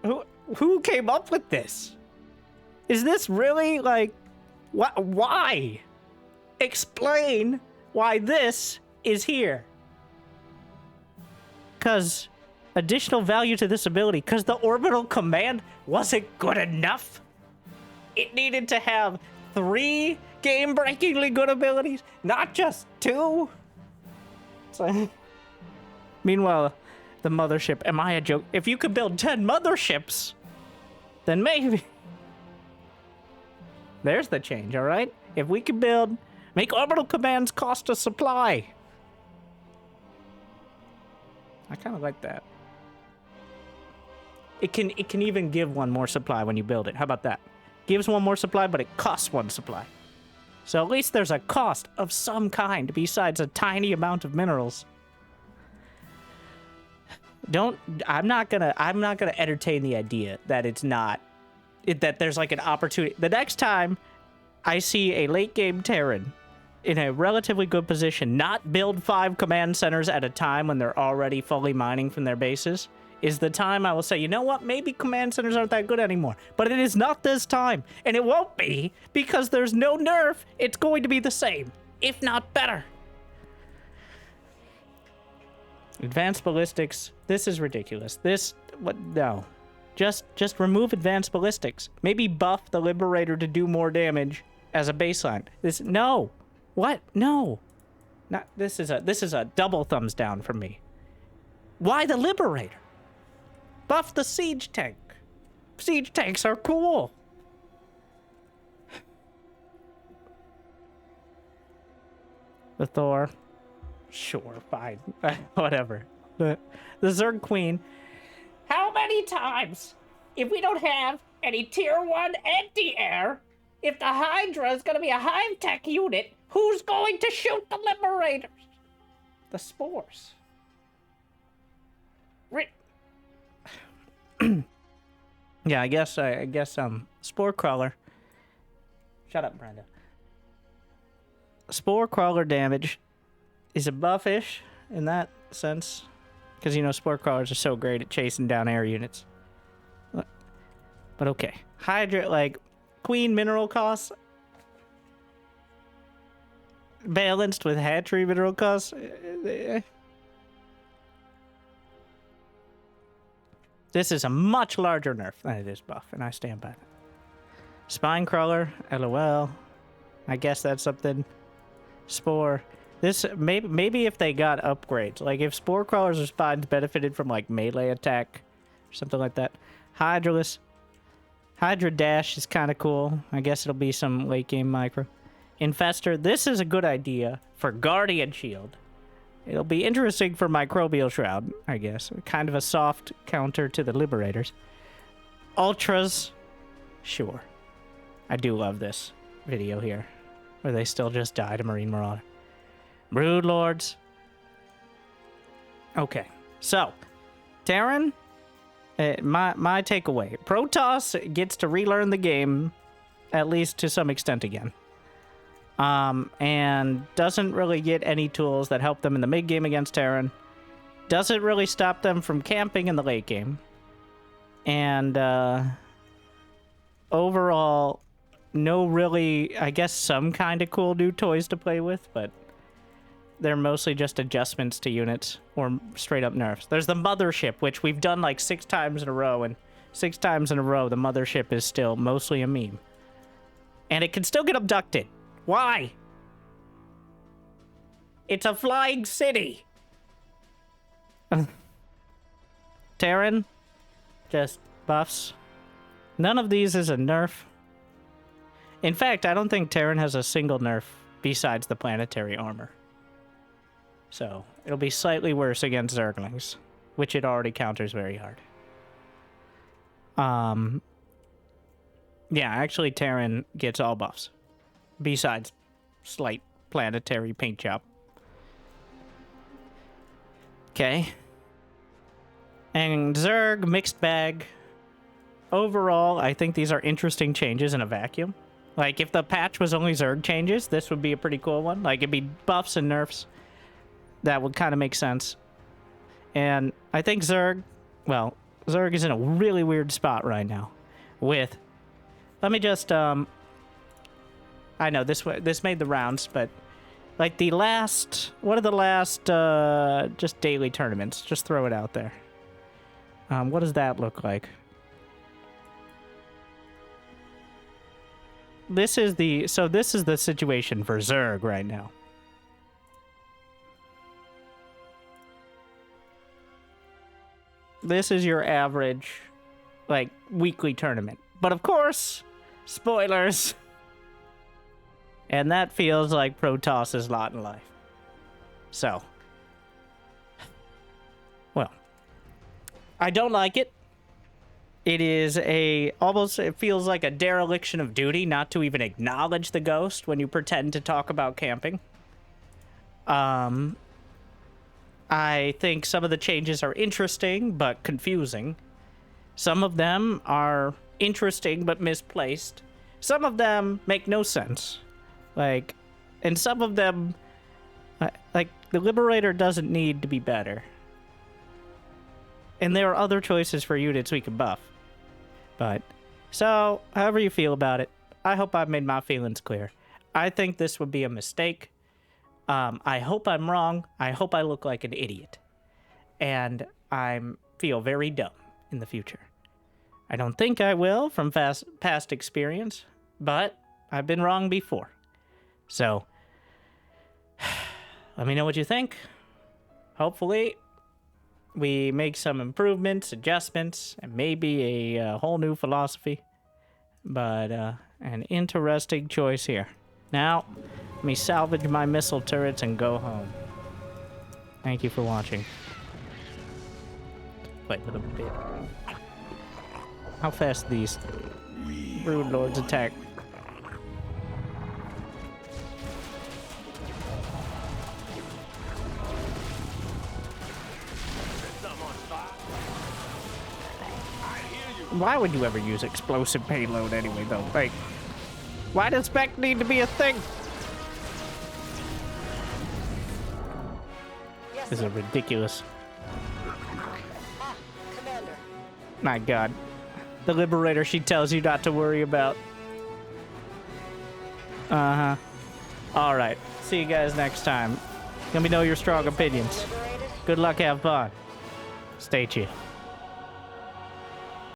Who came up with this? Is this really, like, why? Explain why this is here. Because additional value to this ability, because the orbital command wasn't good enough. It needed to have 3 game-breakingly good abilities, not just 2. So, meanwhile, the mothership, am I a joke? If you could build 10 motherships, then maybe. There's the change, all right? If we could make orbital commands cost a supply. I kind of like that. It can even give 1 more supply when you build it. How about that? Gives 1 more supply, but it costs 1 supply. So at least there's a cost of some kind besides a tiny amount of minerals. I'm not gonna entertain the idea that it's not, that there's like an opportunity. The next time I see a late game Terran in a relatively good position not build 5 command centers at a time when they're already fully mining from their bases is the time I will say, you know what, maybe command centers aren't that good anymore. But it is not this time, and it won't be, because there's no nerf. It's going to be the same, if not better. Advanced ballistics, this is ridiculous. No. Just remove advanced ballistics. Maybe buff the Liberator to do more damage as a baseline. No. What? No. Not this is a double thumbs down from me. Why the Liberator? Buff the siege tank. Siege tanks are cool. The Thor. Sure, fine. Whatever. The Zerg Queen. How many times, if we don't have any tier 1 anti-air, if the Hydra is going to be a hive tech unit, who's going to shoot the Liberators? The spores. Yeah, I guess Spore Crawler. Shut up, Brenda. Spore Crawler damage is a buffish in that sense. Because, you know, Spore Crawlers are so great at chasing down air units. But okay. Hydra, like, Queen mineral costs balanced with hatchery mineral costs. This is a much larger nerf than it is buff, and I stand by that. Spine Crawler, LOL. I guess that's something. Spore. This maybe if they got upgrades, like if Spore Crawlers or Spines benefited from like melee attack or something like that. Hydra Dash is kind of cool. I guess it'll be some late game micro. Infestor, this is a good idea for Guardian Shield. It'll be interesting for Microbial Shroud, I guess. Kind of a soft counter to the Liberators. Ultras, sure. I do love this video here, where they still just die to Marine Marauder. Brood Lords. Okay, so, Terran, my takeaway. Protoss gets to relearn the game, at least to some extent again. And doesn't really get any tools that help them in the mid-game against Terran. Doesn't really stop them from camping in the late game. And, overall, no really, I guess, some kind of cool new toys to play with, but they're mostly just adjustments to units or straight up nerfs. There's the Mothership, which we've done like 6 times in a row, and 6 times in a row, the Mothership is still mostly a meme. And it can still get abducted. Why? It's a flying city. Terran, just buffs. None of these is a nerf. In fact, I don't think Terran has a single nerf besides the planetary armor. So, it'll be slightly worse against Zerglings, which it already counters very hard. Yeah, actually Terran gets all buffs. Besides slight planetary paint job. Okay. And Zerg, mixed bag. Overall, I think these are interesting changes in a vacuum. Like, if the patch was only Zerg changes, this would be a pretty cool one. Like, it'd be buffs and nerfs. That would kind of make sense. And I think Zerg, well, Zerg is in a really weird spot right now. With, let me just, I know this made the rounds, but like the last, what are the last, just daily tournaments? Just throw it out there. What does that look like? This is the situation for Zerg right now. This is your average, like, weekly tournament. But of course, spoilers. And that feels like Protoss's lot in life. So. Well. I don't like it. It is it feels like a dereliction of duty not to even acknowledge the ghost when you pretend to talk about camping. I think some of the changes are interesting, but confusing. Some of them are interesting, but misplaced. Some of them make no sense. Like, and some of them, like, the Liberator doesn't need to be better. And there are other choices for units we can buff. But, so, however you feel about it, I hope I've made my feelings clear. I think this would be a mistake. I hope I'm wrong. I hope I look like an idiot. And I feel very dumb in the future. I don't think I will from past experience, but I've been wrong before. So, let me know what you think. Hopefully, we make some improvements, adjustments, and maybe a whole new philosophy. But an interesting choice here. Now, let me salvage my missile turrets and go home. Thank you for watching. Wait a little bit. How fast do these Brood Lords attack? Why would you ever use explosive payload anyway, though? Like, why does spec need to be a thing? Yes, This is ridiculous. Commander. My God. The Liberator she tells you not to worry about. Uh-huh. Alright. See you guys next time. Let me know your strong opinions. Liberated. Good luck, have fun. Stay chill.